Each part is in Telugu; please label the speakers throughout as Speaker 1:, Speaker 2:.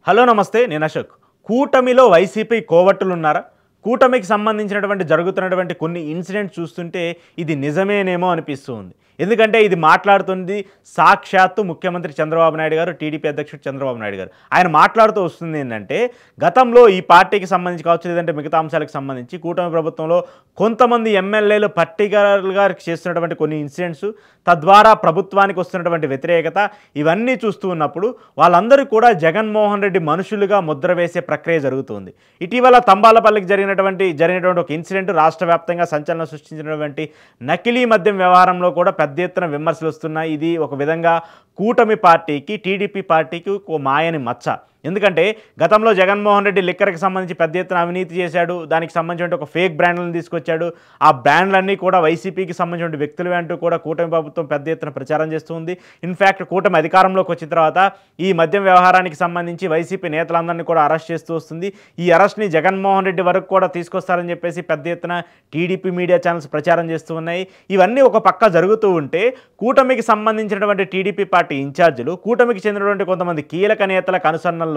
Speaker 1: హలో నమస్తే నేను అశోక్. కూటమిలో వైసీపీ కోవట్టులున్నారా? కూటమికి సంబంధించినటువంటి జరుగుతున్నటువంటి కొన్ని ఇన్సిడెంట్స్ చూస్తుంటే ఇది నిజమేనేమో అనిపిస్తూ ఉంది. ఎందుకంటే ఇది మాట్లాడుతుంది సాక్షాత్తు ముఖ్యమంత్రి చంద్రబాబు నాయుడు గారు, టీడీపీ అధ్యక్షుడు చంద్రబాబు నాయుడు గారు. ఆయన మాట్లాడుతూ వస్తుంది ఏంటంటే, గతంలో ఈ పార్టీకి సంబంధించి కావచ్చు, లేదంటే మిగతా అంశాలకు సంబంధించి కూటమి ప్రభుత్వంలో కొంతమంది ఎమ్మెల్యేలు పర్టికులర్గా చేస్తున్నటువంటి కొన్ని ఇన్సిడెంట్స్, తద్వారా ప్రభుత్వానికి వస్తున్నటువంటి వ్యతిరేకత, ఇవన్నీ చూస్తూ ఉన్నప్పుడు వాళ్ళందరూ కూడా జగన్మోహన్ రెడ్డి మనుషులుగా ముద్ర వేసే ప్రక్రియ జరుగుతుంది. ఇటీవల తంబాలపల్లికి జరిగినటువంటి ఒక ఇన్సిడెంట్ రాష్ట్ర వ్యాప్తంగా సంచలనం సృష్టించినటువంటి నకిలీ మద్యం వ్యవహారంలో కూడా పెద్ద ఎత్తున విమర్శలు వస్తున్నాయి. ఇది ఒక విధంగా కూటమి పార్టీకి, టీడీపీ పార్టీకి ఒక మాయని మచ్చ. ఎందుకంటే గతంలో జగన్మోహన్ రెడ్డి లిక్కర్కి సంబంధించి పెద్ద ఎత్తున అవినీతి చేశాడు. దానికి సంబంధించిన ఒక ఫేక్ బ్రాండ్లను తీసుకొచ్చాడు. ఆ బ్రాండ్లన్నీ కూడా వైసీపీకి సంబంధించిన వ్యక్తులు అంటూ కూడా కూటమి ప్రభుత్వం పెద్ద ఎత్తున ప్రచారం చేస్తుంది. ఇన్ఫ్యాక్ట్ కూటమి అధికారంలోకి వచ్చిన తర్వాత ఈ మద్యం వ్యవహారానికి సంబంధించి వైసీపీ నేతలందరినీ కూడా అరెస్ట్ చేస్తూ వస్తుంది. ఈ అరెస్ట్ని జగన్మోహన్ రెడ్డి వరకు కూడా తీసుకొస్తారని చెప్పేసి పెద్ద ఎత్తున టీడీపీ మీడియా ఛానల్స్ ప్రచారం చేస్తూ ఉన్నాయి. ఇవన్నీ ఒక పక్క జరుగుతూ ఉంటే, కూటమికి సంబంధించినటువంటి టీడీపీ పార్టీ ఇన్ఛార్జీలు, కూటమికి చెందినటువంటి కొంతమంది కీలక నేతల కనుసన్నల్లోనే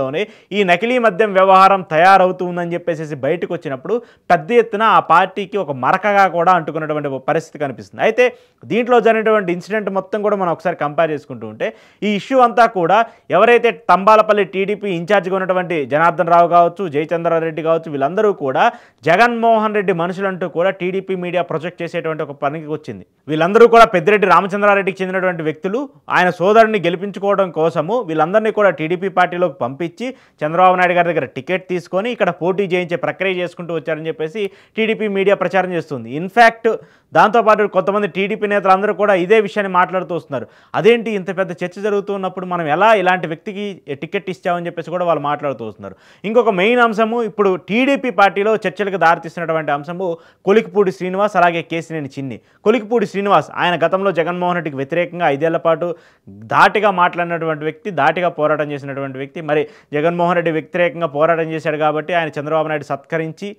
Speaker 1: ఈ నకిలీ మద్యం వ్యవహారం తయారవుతుందని చెప్పేసి బయటకు వచ్చినప్పుడు పెద్ద ఎత్తున ఆ పార్టీకి ఒక మరకగా కూడా అంటుకున్నటువంటి పరిస్థితి కనిపిస్తుంది. అయితే దీంట్లో జరిగినటువంటి ఇన్సిడెంట్ మొత్తం కూడా మనం ఒకసారి కంపేర్ చేసుకుంటూ ఉంటే, ఈ ఇష్యూ అంతా కూడా ఎవరైతే తంబాలపల్లి టీడీపీ ఇన్ఛార్జిగా ఉన్నటువంటి జనార్దన్ రావు కావచ్చు, జయచంద్రారెడ్డి కావచ్చు, వీళ్ళందరూ కూడా జగన్మోహన్ రెడ్డి మనుషులంటూ కూడా టీడీపీ మీడియా ప్రొజెక్ట్ చేసేటువంటి ఒక పనికి వచ్చింది. వీళ్ళందరూ కూడా పెద్దిరెడ్డి రామచంద్రారెడ్డికి చెందినటువంటి వ్యక్తులు. ఆయన సోదరుని గెలిపించుకోవడం కోసము వీళ్ళందరినీ కూడా టీడీపీ పార్టీలోకి పంపించి చంద్రబాబు నాయుడు గారి దగ్గర టికెట్ తీసుకొని ఇక్కడ పోటీ చేయించే ప్రక్రియ చేసుకుంటూ వచ్చారని చెప్పేసి టీడీపీ మీడియా ప్రచారం చేస్తుంది. ఇన్ఫ్యాక్ట్ దాంతోపాటు కొంతమంది టీడీపీ నేతలందరూ కూడా ఇదే విషయాన్ని మాట్లాడుతూ వస్తున్నారు. అదేంటి ఇంత పెద్ద చర్చ జరుగుతున్నప్పుడు మనం ఎలా ఇలాంటి వ్యక్తికి టికెట్ ఇచ్చామని చెప్పేసి కూడా వాళ్ళు మాట్లాడుతూ వస్తున్నారు. ఇంకొక మెయిన్ అంశము, ఇప్పుడు టీడీపీ పార్టీలో చర్చలకు దారితీస్తున్నటువంటి అంశము కొలికిపూడి శ్రీనివాస్, అలాగే కేసినేని చిన్ని. కొలికిపూడి శ్రీనివాస్ ఆయన గతంలో జగన్మోహన్ రెడ్డికి వ్యతిరేకంగా 5 ఏళ్ల పాటు ధాటిగా మాట్లాడినటువంటి వ్యక్తి, ధాటిగా పోరాటం చేసినటువంటి వ్యక్తి. మరి జగన్మోహన్ రెడ్డి వ్యతిరేకంగా పోరాటం చేశాడు కాబట్టి ఆయన చంద్రబాబు నాయుడు సత్కరించి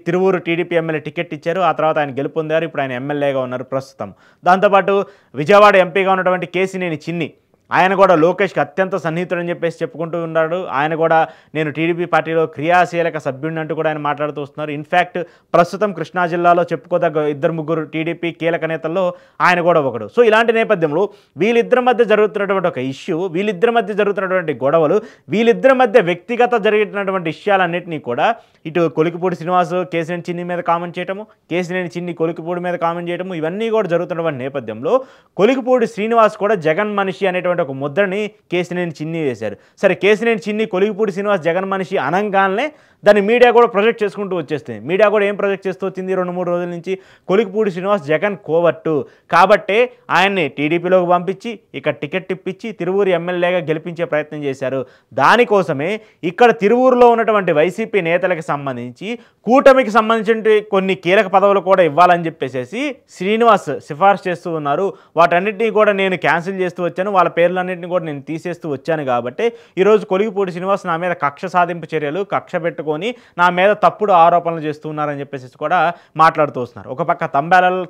Speaker 1: తిరువూరు టీడీపీ ఎమ్మెల్యే టికెట్ ఇచ్చారు. ఆ తర్వాత ఆయన గెలుపొందారు. ఇప్పుడు ఆయన ఎమ్మెల్యేగా ఉన్నారు ప్రస్తుతం. దాంతోపాటు విజయవాడ ఎంపీగా ఉన్నటువంటి కేసినేని చిన్ని, ఆయన కూడా లోకేష్కి అత్యంత సన్నిహితుడని చెప్పేసి చెప్పుకుంటూ ఉన్నాడు. ఆయన కూడా నేను టీడీపీ పార్టీలో క్రియాశీలక సభ్యుడిని అంటూ కూడా ఆయన మాట్లాడుతూ వస్తున్నారు. ఇన్ఫ్యాక్ట్ ప్రస్తుతం కృష్ణా జిల్లాలో చెప్పుకోదగ్గ 2-3 టీడీపీ కీలక నేతల్లో ఆయన కూడా ఒకడు. సో ఇలాంటి నేపథ్యంలో వీళ్ళిద్దరి మధ్య జరుగుతున్నటువంటి ఒక ఇష్యూ, వీళ్ళిద్దరి మధ్య జరుగుతున్నటువంటి గొడవలు, వీళ్ళిద్దరి మధ్య వ్యక్తిగత జరిగినటువంటి విషయాలన్నింటినీ కూడా ఇటు కొలికిపూడి శ్రీనివాస్ కేసినేని చిన్ని మీద కామెంట్ చేయటము, కేసినేని చిన్ని కొలికిపూడి మీద కామెంట్ చేయటము, ఇవన్నీ కూడా జరుగుతున్నటువంటి నేపథ్యంలో కొలికిపూడి శ్రీనివాస్ కూడా జగన్ మనిషి అనేటువంటి ఒక ముద్రని కేసినేని చిన్ని వేశారు. సరే, కేసినేని చిన్ని కొలికిపూడి శ్రీనివాస్ జగన్ మనిషి అనంగానే దాన్ని మీడియా కూడా ప్రొజెక్ట్ చేసుకుంటూ వచ్చేస్తుంది. మీడియా కూడా ఏం ప్రొజెక్ట్ చేస్తూ వచ్చింది 2-3 రోజుల నుంచి, కొలికిపూడి శ్రీనివాస్ జగన్ కోవట్టు కాబట్టే ఆయన్ని టీడీపీలోకి పంపించి ఇక్కడ టికెట్ ఇప్పించి తిరువూరు ఎమ్మెల్యేగా గెలిపించే ప్రయత్నం చేశారు. దానికోసమే ఇక్కడ తిరువూరులో ఉన్నటువంటి వైసీపీ నేతలకు సంబంధించి కూటమికి సంబంధించిన కొన్ని కీలక పదవులు కూడా ఇవ్వాలని చెప్పేసి శ్రీనివాస్ సిఫార్సు చేస్తూ ఉన్నారు. వాటన్నిటినీ కూడా నేను క్యాన్సిల్ చేస్తూ వచ్చాను, వాళ్ళ పేర్లన్నింటినీ కూడా నేను తీసేస్తూ వచ్చాను. కాబట్టి ఈరోజు కొలికిపూడి శ్రీనివాస్ నా మీద కక్ష సాధింపు చర్యలు, కక్ష పెట్టుకొని నా మీద తప్పుడు ఆరోపణలు చేస్తున్నారని చెప్పేసి కూడా మాట్లాడుతూ వస్తున్నారు. ఒక పక్క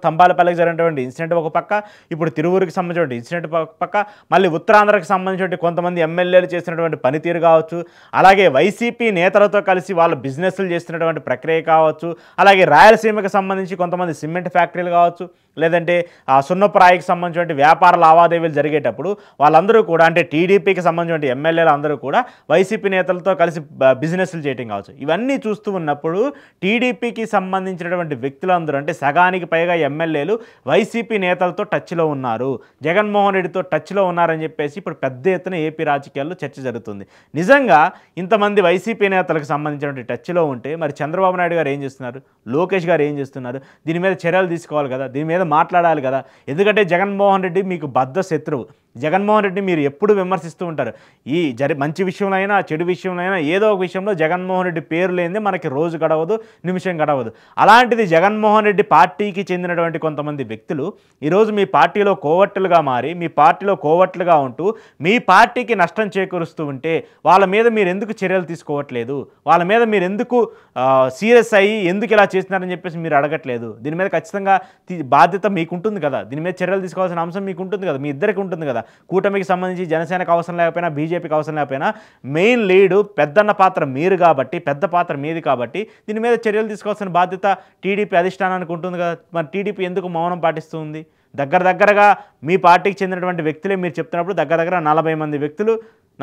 Speaker 1: తంబాలపల్లికి జరిగినటువంటి ఇన్సిడెంట్ ఒక పక్క, ఇప్పుడు తిరువూరుకి సంబంధించిన ఇన్సిడెంట్ ఒక పక్క, మళ్ళీ ఉత్తరాంధ్రకి సంబంధించిన కొంతమంది ఎమ్మెల్యేలు చేసినటువంటి పనితీరు కావచ్చు, అలాగే వైసీపీ నేతలతో కలిసి వాళ్ళ బిజినెస్లు చేస్తున్నటువంటి ప్రక్రియ కావచ్చు, అలాగే రాయలసీమకి సంబంధించి కొంతమంది సిమెంట్ ఫ్యాక్టరీలు కావచ్చు, లేదంటే సున్నపురాయికి సంబంధించిన వ్యాపార లావాదేవీలు జరిగేటప్పుడు వాళ్ళందరూ కూడా, అంటే టీడీపీకి సంబంధించిన ఎమ్మెల్యేలు అందరూ కూడా వైసీపీ నేతలతో కలిసి బిజినెస్లు చేయటం కావచ్చు. ఇవన్నీ చూస్తూ ఉన్నప్పుడు టీడీపీకి సంబంధించినటువంటి వ్యక్తులందరూ, అంటే సగానికి పైగా ఎమ్మెల్యేలు వైసీపీ నేతలతో టచ్లో ఉన్నారు, జగన్మోహన్ రెడ్డితో టచ్లో ఉన్నారని చెప్పేసి ఇప్పుడు పెద్ద ఎత్తున ఏపీ రాజకీయాల్లో చర్చ జరుగుతుంది. నిజంగా ఇంతమంది వైసీపీ నేతలకు సంబంధించినటువంటి టచ్లో ఉంటే మరి చంద్రబాబు నాయుడు గారు ఏం చేస్తున్నారు, లోకేష్ గారు ఏం చేస్తున్నారు? దీని మీద చర్యలు తీసుకోవాలి కదా, దీని మీద మాట్లాడాలి కదా. ఎందుకంటే జగన్మోహన్ రెడ్డి మీకు బద్ధ శత్రువు. జగన్మోహన్ రెడ్డి మీరు ఎప్పుడు విమర్శిస్తూ ఉంటారు. ఈ మంచి విషయంలో అయినా చెడు విషయంలో అయినా ఏదో ఒక విషయంలో జగన్మోహన్ రెడ్డి పేరు లేనిదే మనకి రోజు గడవదు, నిమిషం గడవదు. అలాంటిది జగన్మోహన్ రెడ్డి పార్టీకి చెందినటువంటి కొంతమంది వ్యక్తులు ఈరోజు మీ పార్టీలో కోవట్టులుగా మారి, మీ పార్టీలో కోవట్లుగా ఉంటూ మీ పార్టీకి నష్టం చేకూరుస్తూ ఉంటే వాళ్ళ మీద మీరు ఎందుకు చర్యలు తీసుకోవట్లేదు? వాళ్ళ మీద మీరు ఎందుకు సీరియస్ అయ్యి ఎందుకు ఇలా చేస్తున్నారని చెప్పేసి మీరు అడగట్లేదు? దీని మీద ఖచ్చితంగా బాధ్యత మీకుంటుంది కదా, దీని మీద చర్యలు తీసుకోవాల్సిన అంశం మీకు ఉంటుంది కదా, మీ ఇద్దరికి ఉంటుంది కదా. కూటమికి సంబంధించి జనసేనకు అవసరం లేకపోయినా, బీజేపీకి అవసరం లేకపోయినా మెయిన్ లీడు పెద్దన్న పాత్ర మీరు కాబట్టి, పెద్ద పాత్ర మీది కాబట్టి దీని మీద చర్యలు తీసుకోవాల్సిన బాధ్యత టీడీపీ అధిష్టానానికి ఉంటుంది కదా. మరి టీడీపీ ఎందుకు మౌనం పాటిస్తుంది? దగ్గరగా మీ పార్టీకి చెందినటువంటి వ్యక్తులే మీరు చెప్తున్నప్పుడు దగ్గర 40 మంది వ్యక్తులు,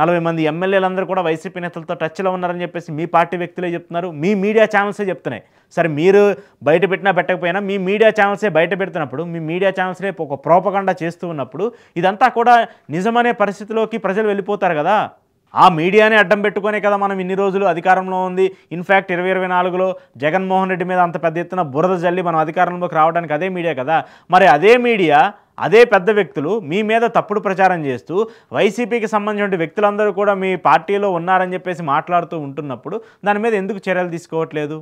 Speaker 1: 40 మంది ఎమ్మెల్యేలందరూ కూడా వైసీపీ నేతలతో టచ్లో ఉన్నారని చెప్పేసి మీ పార్టీ వ్యక్తులే చెప్తున్నారు, మీ మీడియా ఛానల్సే చెప్తున్నాయి. సరే మీరు బయట పెట్టినా పెట్టకపోయినా మీ మీడియా ఛానల్సే బయట పెడుతున్నప్పుడు, మీ మీడియా ఛానల్స్నే ఒక ప్రోపగండా చేస్తూ ఉన్నప్పుడు ఇదంతా కూడా నిజమనే పరిస్థితిలోకి ప్రజలు వెళ్ళిపోతారు కదా. ఆ మీడియాని అడ్డం పెట్టుకునే కదా మనం ఇన్ని రోజులు అధికారంలో ఉంది. ఇన్ఫ్యాక్ట్ 2024లో జగన్మోహన్ రెడ్డి మీద అంత పెద్ద ఎత్తున బురద జల్లి మనం అధికారంలోకి రావడానికి అదే మీడియా కదా. మరి అదే మీడియా, అదే పెద్ద వ్యక్తులు మీ మీద తప్పుడు ప్రచారం చేస్తూ వైసీపీకి సంబంధించిన వ్యక్తులందరూ కూడా మీ పార్టీలో ఉన్నారని చెప్పేసి మాట్లాడుతూ ఉంటున్నప్పుడు దాని మీద ఎందుకు చర్యలు తీసుకోవట్లేదు?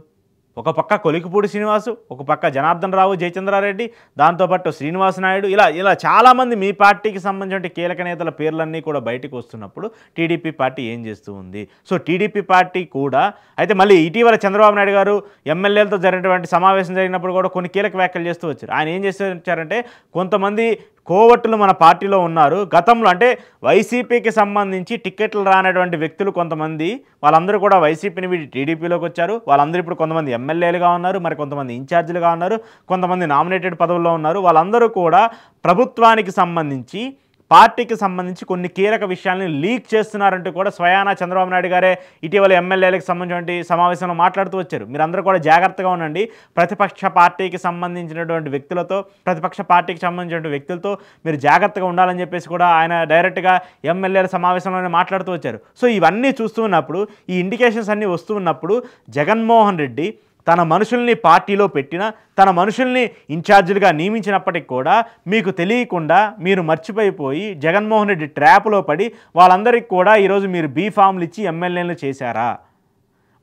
Speaker 1: ఒక పక్క కొలికిపూడి శ్రీనివాసు, ఒక పక్క జనార్దన్ రావు, జయచంద్రారెడ్డి, దాంతోపాటు శ్రీనివాస్ నాయుడు, ఇలా చాలామంది మీ పార్టీకి సంబంధించిన కీలక నేతల పేర్లన్నీ కూడా బయటకు వస్తున్నప్పుడు టీడీపీ పార్టీ ఏం చేస్తూ ఉంది? సో టీడీపీ పార్టీ కూడా అయితే మళ్ళీ ఇటీవల చంద్రబాబు నాయుడు గారు ఎమ్మెల్యేలతో జరిగినటువంటి సమావేశం జరిగినప్పుడు కూడా కొన్ని కీలక వ్యాఖ్యలు చేస్తూ వచ్చారు. ఆయన ఏం చేస్తూ వచ్చారంటే కొంతమంది కోవట్టులు మన పార్టీలో ఉన్నారు, గతంలో అంటే వైసీపీకి సంబంధించి టికెట్లు రానటువంటి వ్యక్తులు కొంతమంది, వాళ్ళందరూ కూడా వైసీపీని వీడి టీడీపీలోకి వచ్చారు. వాళ్ళందరూ ఇప్పుడు కొంతమంది ఎమ్మెల్యేలుగా ఉన్నారు, మరి కొంతమంది ఇన్ఛార్జీలుగా ఉన్నారు, కొంతమంది నామినేటెడ్ పదవుల్లో ఉన్నారు. వాళ్ళందరూ కూడా ప్రభుత్వానికి సంబంధించి, పార్టీకి సంబంధించి కొన్ని కీలక విషయాల్ని లీక్ చేస్తున్నారంటూ కూడా స్వయానా చంద్రబాబు నాయుడు గారే ఇటీవల ఎమ్మెల్యేలకు సంబంధించిన సమావేశంలో మాట్లాడుతూ వచ్చారు. మీరందరూ కూడా జాగ్రత్తగా ఉండండి, ప్రతిపక్ష పార్టీకి సంబంధించినటువంటి వ్యక్తులతో, ప్రతిపక్ష పార్టీకి సంబంధించిన వ్యక్తులతో మీరు జాగ్రత్తగా ఉండాలని చెప్పేసి కూడా ఆయన డైరెక్ట్గా ఎమ్మెల్యేల సమావేశంలోనే మాట్లాడుతూ వచ్చారు. సో ఇవన్నీ చూస్తూ ఉన్నప్పుడు, ఈ ఇండికేషన్స్ అన్నీ వస్తూ ఉన్నప్పుడు జగన్మోహన్ రెడ్డి తన మనుషుల్ని పార్టీలో పెట్టిన, తన మనుషుల్ని ఇన్ఛార్జీలుగా నియమించినప్పటికి కూడా మీకు తెలియకుండా మీరు మర్చిపోయిపోయి జగన్మోహన్ రెడ్డి ట్రాప్లో పడి వాళ్ళందరికీ కూడా ఈరోజు మీరు బీఫామ్లు ఇచ్చి ఎమ్మెల్యేలు చేశారా?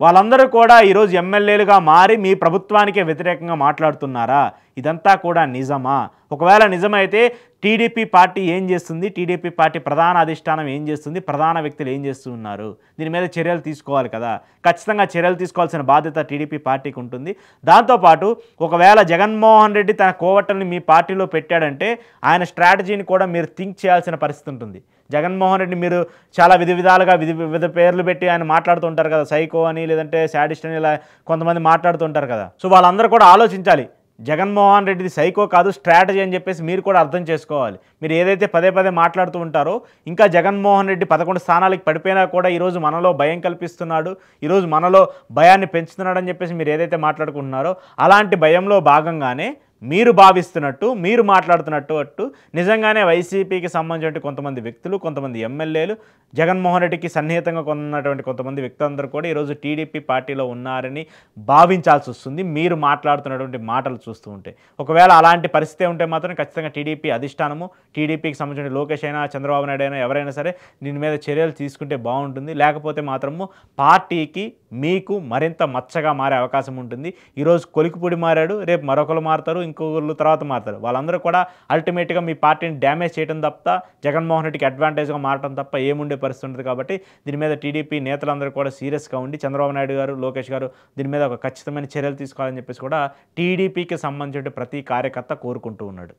Speaker 1: వాళ్ళందరూ కూడా ఈరోజు ఎమ్మెల్యేలుగా మారి మీ ప్రభుత్వానికే వ్యతిరేకంగా మాట్లాడుతున్నారా? ఇదంతా కూడా నిజమా? ఒకవేళ నిజమైతే టీడీపీ పార్టీ ఏం చేస్తుంది? టీడీపీ పార్టీ ప్రధాన అధిష్టానం ఏం చేస్తుంది? ప్రధాన వ్యక్తులు ఏం చేస్తున్నారు? దీని మీద చర్యలు తీసుకోవాలి కదా. ఖచ్చితంగా చర్యలు తీసుకోవాల్సిన బాధ్యత టీడీపీ పార్టీకి ఉంటుంది. దాంతోపాటు ఒకవేళ జగన్మోహన్ రెడ్డి తన కోవట్టల్ని మీ పార్టీలో పెట్టాడంటే ఆయన స్ట్రాటజీని కూడా మీరు థింక్ చేయాల్సిన పరిస్థితి ఉంటుంది. జగన్మోహన్ రెడ్డి మీరు చాలా విధాలుగా వివిధ పేర్లు పెట్టి ఆయన మాట్లాడుతూ ఉంటారు కదా, సైకో అని, లేదంటే శాడిస్ట్ అని, ఇలా కొంతమంది మాట్లాడుతుంటారు కదా. సో వాళ్ళందరూ కూడా ఆలోచించాలి, జగన్మోహన్ రెడ్డిది సైకో కాదు, స్ట్రాటజీ అని చెప్పేసి మీరు కూడా అర్థం చేసుకోవాలి. మీరు ఏదైతే పదే మాట్లాడుతూ ఉంటారో, ఇంకా జగన్మోహన్ రెడ్డి 11 స్థానాలకు పడిపోయినా కూడా ఈరోజు మనలో భయం కల్పిస్తున్నాడు, ఈరోజు మనలో భయాన్ని పెంచుతున్నాడు అని చెప్పేసి మీరు ఏదైతే మాట్లాడుకుంటున్నారో, అలాంటి భయంలో భాగంగానే మీరు భావిస్తున్నట్టు, మీరు మాట్లాడుతున్నట్టు నిజంగానే వైసీపీకి సంబంధించిన కొంతమంది వ్యక్తులు, కొంతమంది ఎమ్మెల్యేలు, జగన్మోహన్ రెడ్డికి సన్నిహితంగా ఉన్నటువంటి కొంతమంది వ్యక్తులందరూ కూడా ఈరోజు టీడీపీ పార్టీలో ఉన్నారని భావించాల్సి వస్తుంది మీరు మాట్లాడుతున్నటువంటి మాటలు చూస్తూ ఉంటే. ఒకవేళ అలాంటి పరిస్థితి ఉంటే మాత్రం ఖచ్చితంగా టీడీపీ అధిష్టానము, టీడీపీకి సంబంధించిన లోకేష్ అయినా, చంద్రబాబు నాయుడు అయినా, ఎవరైనా సరే దీని మీద చర్యలు తీసుకుంటే బాగుంటుంది. లేకపోతే మాత్రము పార్టీకి మీకు మరింత మచ్చగా మారే అవకాశం ఉంటుంది. ఈరోజు కొలికిపూడి మారాడు, రేపు మరొకరు మారుతారు, ఇంకొకరు తర్వాత మారుతారు. వాళ్ళందరూ కూడా అల్టిమేట్గా మీ పార్టీని డ్యామేజ్ చేయడం తప్ప, జగన్మోహన్ రెడ్డికి అడ్వాంటేజ్గా మారడం తప్ప ఏముండే పరిస్థితి ఉంటుంది. కాబట్టి దీని మీద టీడీపీ నేతలందరూ కూడా సీరియస్గా ఉండి చంద్రబాబు నాయుడు గారు, లోకేష్ గారు దీని మీద ఒక ఖచ్చితమైన చర్యలు తీసుకోవాలని చెప్పేసి కూడా టీడీపీకి సంబంధించిన ప్రతి కార్యకర్త కోరుకుంటూ ఉన్నాడు.